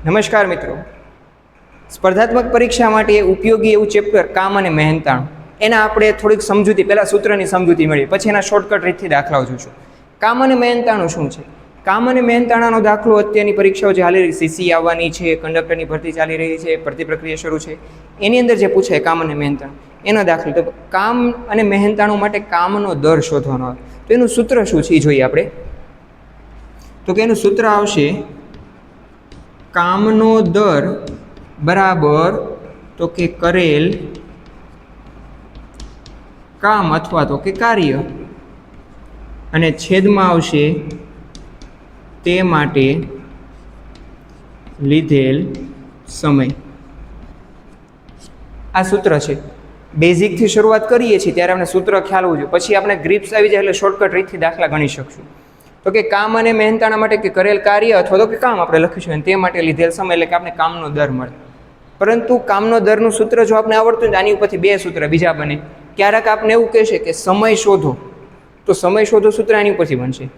નમસ્કાર મિત્રો, સ્પર્ધાત્મક પરીક્ષા માટે ઉપયોગી એવું ચેપ્ટર કામ અને મહેનતાણું એના આપણે થોડીક સમજૂતી, પહેલાં સૂત્રની સમજૂતી મેળવી, પછી એના શોર્ટકટ રીતથી દાખલાઓ જોઈશું. કામ અને મહેનતાણું શું છે? કામ અને મહેનતાણાનો દાખલો અત્યારની પરીક્ષાઓ જે હાલી રહી, સીસી આવવાની છે, કંડક્ટરની ભરતી ચાલી રહી છે, ભરતી પ્રક્રિયા શરૂ છે, એની અંદર જે પૂછાય કામ અને મહેનતાણું, એનો દાખલો. તો કામ અને મહેનતાણું માટે કામનો દર શોધવાનો આવે, તો એનું સૂત્ર શું છે એ જોઈએ આપણે. તો કે એનું સૂત્ર આવશે કામનો દર બરાબર તો કે કરેલ કામ અથવા તો કે કાર્ય, અને છેદમાં આવશે તે માટે લીધેલ સમય. આ સૂત્ર છે. બેઝિકથી શરૂઆત કરીએ છીએ ત્યારે આપણે સૂત્ર ખ્યાલ હોવું જોઈએ, પછી આપણે ગ્રીપ્સ આવી જાય એટલે શોર્ટકટ રીતથી દાખલા ગણી શકશું. તો કે કામ અને મહેનતાણા માટે કે કરેલ કાર્ય અથવા તો કે કામ આપણે લખીશું, અને તે માટે લીધેલ સમય, એટલે કે આપણે કામનો દર મળે. પરંતુ કામનો દરનું સૂત્ર જો આપણે આવડતું હોય તો આની ઉપરથી બે સૂત્ર બીજા બને. ક્યારેક આપણે એવું કહેશે કે સમય શોધો, તો સમય શોધો સૂત્ર આની ઉપરથી બનશે.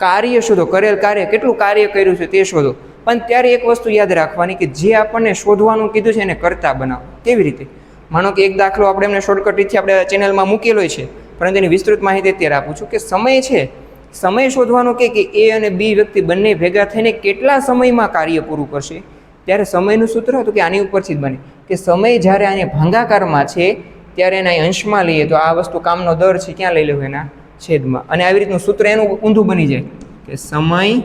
કાર્ય શોધો, કરેલ કાર્ય, કેટલું કાર્ય કર્યું છે તે શોધો. પણ ત્યારે એક વસ્તુ યાદ રાખવાની કે જે આપણને શોધવાનું કીધું છે એને કરતા બનાવો. કેવી રીતે? માનો કે એક દાખલો આપણે એમને શોર્ટકટ રીતથી આપણે ચેનલમાં મૂકેલો છે, પરંતુ એની વિસ્તૃત માહિતી અત્યારે આપું છું. કે સમય છે, સમય શોધવાનો કે એ અને બી વ્યક્તિ બંને ભેગા થઈને કેટલા સમયમાં કાર્ય પૂરું કરશે, ત્યારે સમયનું સૂત્ર હતું કે આની ઉપરથી જ બને. કે સમય જ્યારે આને ભાંગાકારમાં છે ત્યારે એના અંશમાં લઈએ તો આ વસ્તુ કામનો દર છે, ક્યાં લઈ લેવું? એના છેદમાં. અને આવી રીતનું સૂત્ર એનું ઊંધું બની જાય કે સમય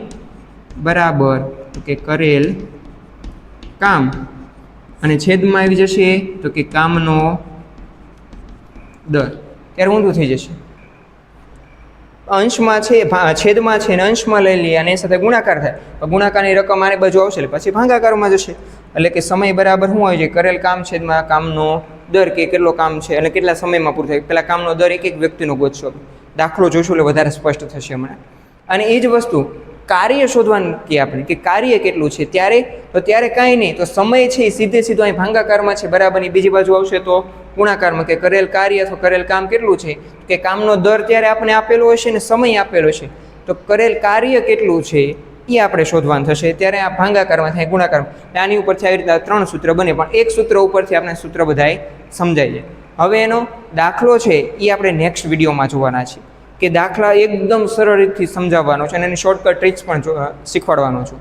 બરાબર તો કે કરેલ કામ, અને છેદમાં આવી જશે તો કે કામનો દર. ત્યારે ઊંધું થઈ જશે. અંશમાં છે, છેદમાં છે, અને અંશમાં લઈ લઈએ અને એ સાથે ગુણાકાર થાય, ગુણાકારની રકમ આને બાજુ આવશે એટલે પછી ભાગાકારમાં જશે. એટલે કે સમય બરાબર શું હોય છે? કરેલ કામ છેદમાં કામનો દર, કે કેટલો કામ છે અને કેટલા સમયમાં પૂરું થાય. પહેલાં કામનો દર એક એક વ્યક્તિનો ગોતશો, દાખલો જોઈશું એટલે વધારે સ્પષ્ટ થશે હમણાં. અને એ જ વસ્તુ કાર્ય શોધવાનું કે આપણે કે કાર્ય કેટલું છે ત્યારે કાંઈ નહીં, તો સમય છે એ સીધે સીધો અહીં ભાંગાકારમાં છે, બરાબરની બીજી બાજુ આવશે તો ગુણાકારમાં. કે કરેલ કાર્ય અથવા કરેલ કામ કેટલું છે, કે કામનો દર ત્યારે આપણે આપેલો હશે ને સમય આપેલો છે, તો કરેલ કાર્ય કેટલું છે એ આપણે શોધવાનું થશે. ત્યારે આ ભાંગાકારમાં થાય, ગુણાકારમાં. આની ઉપરથી આવી રીતે ત્રણ સૂત્ર બને, પણ એક સૂત્ર ઉપરથી આપણે સૂત્ર બધાય સમજાઈ જાય. હવે એનો દાખલો છે એ આપણે નેક્સ્ટ વિડીયોમાં જોવાના છીએ, કે દાખલા એકદમ સરળ રીતથી સમજાવવાનો છે અને એની શોર્ટકટ ટ્રિક્સ પણ શીખવાડવાનો છું.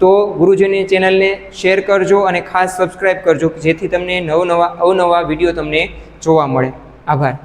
તો ગુરુજીની ચેનલને શેર કરજો અને ખાસ સબસ્ક્રાઈબ કરજો, જેથી તમને અવનવા વિડીયો તમને જોવા મળે. આભાર.